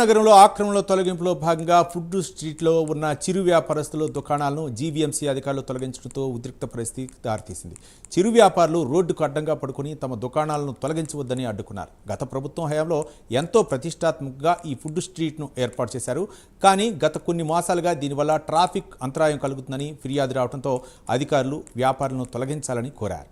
నగరంలో ఆక్రమణల తొలగింపులో భాగంగా ఫుడ్ స్ట్రీట్లో ఉన్న చిరు వ్యాపారస్తుల దుకాణాలను జీవీఎంసీ అధికారులు తొలగించడంతో ఉద్రిక్త పరిస్థితికి దారితీసింది. చిరు వ్యాపారులు రోడ్డుకు అడ్డంగా పడుకుని తమ దుకాణాలను తొలగించవద్దని అడ్డుకున్నారు. గత ప్రభుత్వం హయాంలో ఎంతో ప్రతిష్టాత్మకంగా ఈ ఫుడ్ స్ట్రీట్ను ఏర్పాటు చేశారు. కానీ గత కొన్ని మాసాలుగా దీనివల్ల ట్రాఫిక్ అంతరాయం కలుగుతుందని ఫిర్యాదు రావడంతో అధికారులు వ్యాపారులను తొలగించాలని కోరారు.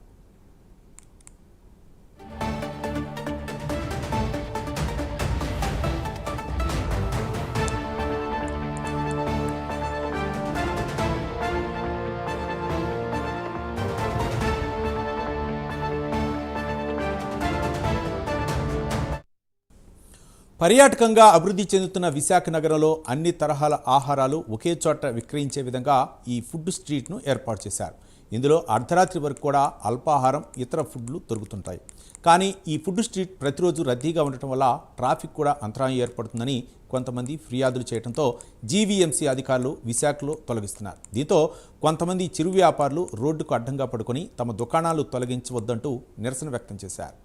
పర్యాటకంగా అభివృద్ధి చెందుతున్న విశాఖ నగరంలో అన్ని తరహాల ఆహారాలు ఒకే చోట విక్రయించే విధంగా ఈ ఫుడ్ స్ట్రీట్ను ఏర్పాటు చేశారు. ఇందులో అర్ధరాత్రి వరకు కూడా అల్పాహారం, ఇతర ఫుడ్లు దొరుకుతుంటాయి. కానీ ఈ ఫుడ్ స్ట్రీట్ ప్రతిరోజు రద్దీగా ఉండటం వల్ల ట్రాఫిక్ కూడా అంతరాయం ఏర్పడుతుందని కొంతమంది ఫిర్యాదులు చేయడంతో జీవీఎంసీ అధికారులు విశాఖలో తొలగిస్తున్నారు. దీంతో కొంతమంది చిరు వ్యాపారులు రోడ్డుకు అడ్డంగా పడుకొని తమ దుకాణాలు తొలగించవద్దంటూ నిరసన వ్యక్తం చేశారు.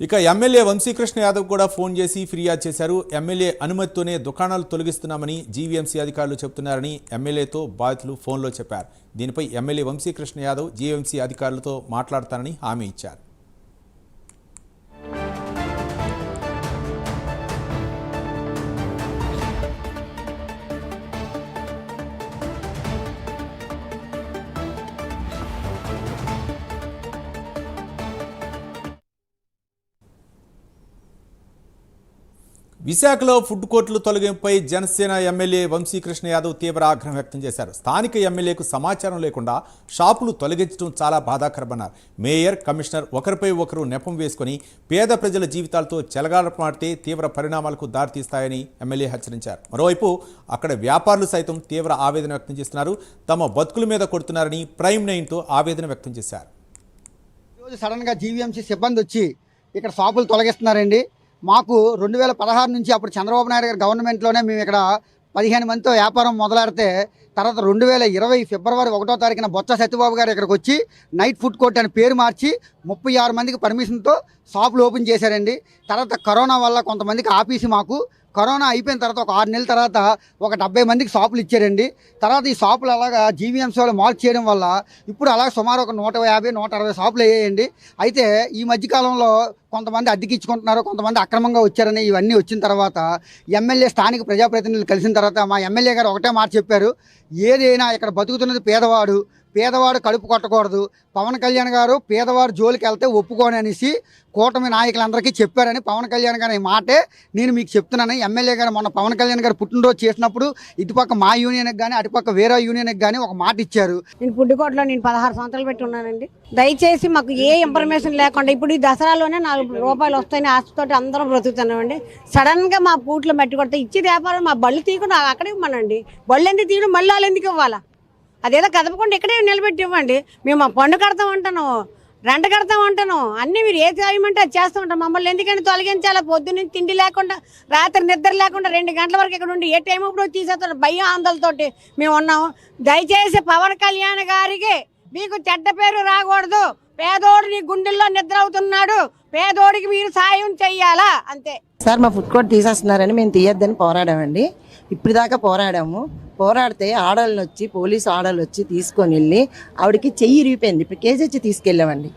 ఇక ఎమ్మెల్యే వంశీకృష్ణ యాదవ్ కూడా ఫోన్ చేసి ఫిర్యాదు చేశారు. ఎమ్మెల్యే అనుమతితోనే దుకాణాలు తొలగిస్తున్నామని జీవీఎంసీ అధికారులు చెబుతున్నారని ఎమ్మెల్యేతో బాధితులు ఫోన్లో చెప్పారు. దీనిపై ఎమ్మెల్యే వంశీకృష్ణ యాదవ్ జీవీఎంసీ అధికారులతో మాట్లాడతానని హామీ ఇచ్చారు. విశాఖలో ఫుడ్ కోర్టులు తొలగింపుపై జనసేన ఎమ్మెల్యే వంశీకృష్ణ యాదవ్ తీవ్ర ఆగ్రహం వ్యక్తం చేశారు. స్థానిక ఎమ్మెల్యేకు సమాచారం లేకుండా షాపులు తొలగించడం చాలా బాధాకరమన్నారు. మేయర్, కమిషనర్ ఒకరిపై ఒకరు నెపం వేసుకుని పేద ప్రజల జీవితాలతో చెలగాటమాడితే తీవ్ర పరిణామాలకు దారితీస్తాయని ఎమ్మెల్యే హెచ్చరించారు. మరోవైపు అక్కడ వ్యాపారులు సైతం తీవ్ర ఆవేదన వ్యక్తం చేస్తున్నారు. తమ బతుకుల మీద కొడుతున్నారని ప్రైమ్ 9తో ఆవేదన వ్యక్తం చేశారు. ఈరోజు సడన్గా జీవీఎంసీ సిబ్బంది వచ్చి ఇక్కడ షాపులు తొలగిస్తున్నారండి. మాకు 2016 నుంచి అప్పుడు చంద్రబాబు నాయుడు గారి గవర్నమెంట్లోనే మేము ఇక్కడ 15 మందితో వ్యాపారం మొదలెడితే తర్వాత 2020 ఫిబ్రవరి 1వ తారీఖున బొత్స సత్యబాబు గారు ఇక్కడికి వచ్చి నైట్ ఫుడ్ కోర్ట్ అని పేరు మార్చి 36 మందికి పర్మిషన్తో షాపులు ఓపెన్ చేశారండి. తర్వాత కరోనా వల్ల కొంతమందికి ఆపేసి మాకు కరోనా అయిపోయిన తర్వాత ఒక 6 నెలల తర్వాత ఒక 70 మందికి షాపులు ఇచ్చారండి. తర్వాత ఈ షాపులు అలాగా జీవీఎంసీ వాళ్ళు మార్క్ చేయడం వల్ల ఇప్పుడు అలాగ సుమారు ఒక 150-160 షాపులు అయ్యాయండి. అయితే ఈ మధ్యకాలంలో కొంతమంది అద్దెకిచ్చుకుంటున్నారు, కొంతమంది అక్రమంగా వచ్చారని ఇవన్నీ వచ్చిన తర్వాత ఎమ్మెల్యే స్థానిక ప్రజాప్రతినిధులు కలిసిన తర్వాత మా ఎమ్మెల్యే గారు ఒకటే మాట చెప్పారు, ఏదైనా ఇక్కడ బతుకుతున్నది పేదవాడు కడుపు కొట్టకూడదు. పవన్ కళ్యాణ్ గారు పేదవాడు జోలికి వెళ్తే ఒప్పుకోని అనేసి కూటమి నాయకులందరికీ చెప్పారని పవన్ కళ్యాణ్ గారు ఈ మాటే నేను మీకు చెప్తున్నాను. ఎమ్మెల్యే గారు మొన్న పవన్ కళ్యాణ్ గారు పుట్టినరోజు చేసినప్పుడు ఇటుపక్క మా యూనియన్కి కానీ అటుపక్క వేరే యూనియన్కి కానీ ఒక మాట ఇచ్చారు. నేను ఫుడ్ కోర్టులో 16 సంవత్సరాలు పెట్టి ఉన్నానండి. దయచేసి మాకు ఏ ఇన్ఫర్మేషన్ లేకుండా ఇప్పుడు ఈ దసరాలోనే 4 రూపాయలు వస్తాయని ఆశతోటి అందరం బ్రతుకుతున్నామండి. సడన్గా మా పూట్లో మట్టి కొడితే ఇచ్చి వ్యాపారం మా బళ్ళు తీయకుండా అక్కడే ఇవ్వమనండి. బళ్ళు ఎందుకు తీయడం, మళ్ళీ వాళ్ళు ఎందుకు ఇవ్వాలా? అదేదో కదపకుండా ఇక్కడే నిలబెట్టి ఇవ్వండి. మేము మా పన్ను కడతాం అంటాను, రెంట్ కడతాం అంటాను, అన్నీ మీరు ఏ చేయమంటే అది చేస్తూ ఉంటాం. మమ్మల్ని ఎందుకని తొలగించాలా? పొద్దున్న తిండి లేకుండా, రాత్రి నిద్ర లేకుండా 2 గంటల వరకు ఇక్కడ ఉండి ఏ టైం ఇప్పుడు తీసేస్తాడు భయ ఆందోళనతోటి మేము ఉన్నాము. దయచేసి పవన్ కళ్యాణ్ గారికి మీకు చెడ్డ పేరు రాకూడదు. పేదోడు నీ గుండెల్లో నిద్ర అవుతున్నాడు, పేదోడికి మీరు సాయం చెయ్యాలా అంతే. సార్ మా ఫుడ్ కోర్ట్ తీసేస్తున్నారని మేము తీయొద్దని పోరాడామండి. ఇప్పుడు దాకా పోరాడితే ఆడళ్ళు వచ్చి పోలీసు ఆడళ్ళు వచ్చి తీసుకొని వెళ్ళి ఆవిడకి చెయ్యి ఇరిగిపోయింది. ఇప్పుడు కేజీ తీసుకెళ్ళామండి.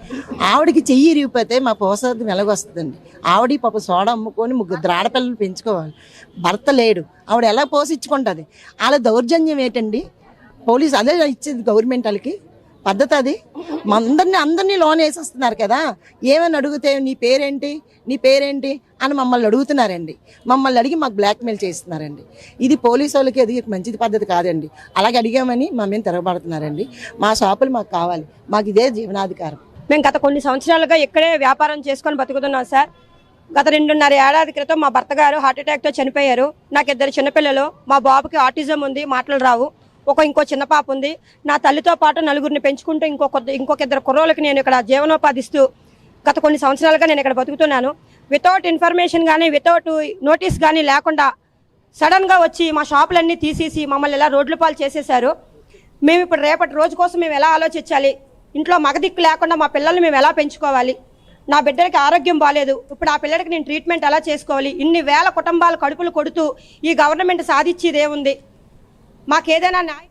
ఆవిడకి చెయ్యి ఇరిగిపోతే మా పోసద్దు వెలగొస్తుందండి. ఆవిడ పాప సోడ అమ్ముకొని 3 ఆడపిల్లలు పెంచుకోవాలి, భర్త లేడు, ఆవిడ ఎలా పోషించుకుంటుంది? వాళ్ళ దౌర్జన్యం ఏంటండి? పోలీసు అదే ఇచ్చేది గవర్నమెంట్ వాళ్ళకి పద్ధతి అది. అందరినీ లోన్ వేసేస్తున్నారు కదా. ఏమని అడిగితే నీ పేరేంటి అని మమ్మల్ని అడుగుతున్నారండి. మమ్మల్ని అడిగి మాకు బ్లాక్మెయిల్ చేస్తున్నారండి. ఇది పోలీసు వాళ్ళకి అది మంచిది పద్ధతి కాదండి. అలాగే అడిగామని మా మేము తిరగబడుతున్నారండి. మా షాపులు మాకు కావాలి, మాకు ఇదే జీవనాధికారం. మేము గత కొన్ని సంవత్సరాలుగా ఇక్కడే వ్యాపారం చేసుకొని బతుకుతున్నాం సార్. గత 2.5 ఏడాది క్రితం మా భర్త గారు హార్ట్అటాక్తో చనిపోయారు. నాకు 2 చిన్నపిల్లలు, మా బాబుకి ఆటిజం ఉంది, మాటలు రావు. ఇంకో చిన్న పాప ఉంది. నా తల్లితో పాటు 4గురిని పెంచుకుంటూ ఇంకొక 2 కుర్రోళ్ళకి నేను ఇక్కడ జీవనోపాధిస్తూ గత కొన్ని సంవత్సరాలుగా నేను ఇక్కడ బతుకుతున్నాను. వితౌట్ ఇన్ఫర్మేషన్ కానీ వితౌట్ నోటీస్ కానీ లేకుండా సడన్గా వచ్చి మా షాపులన్నీ తీసేసి మమ్మల్ని ఇలా రోడ్ల పాలు చేసేశారు. మేము ఇప్పుడు రేపటి రోజు కోసం మేము ఎలా ఆలోచించాలి? ఇంట్లో మగదిక్కు లేకుండా మా పిల్లల్ని మేము ఎలా పెంచుకోవాలి? నా బిడ్డలకి ఆరోగ్యం బాగాలేదు, ఇప్పుడు ఆ పిల్లడికి నేను ట్రీట్మెంట్ ఎలా చేసుకోవాలి? ఇన్ని వేల కుటుంబాలు కడుపులు కొడుతూ ఈ గవర్నమెంట్ సాధించేది ఏముంది? మాకేదైనా న్యాయం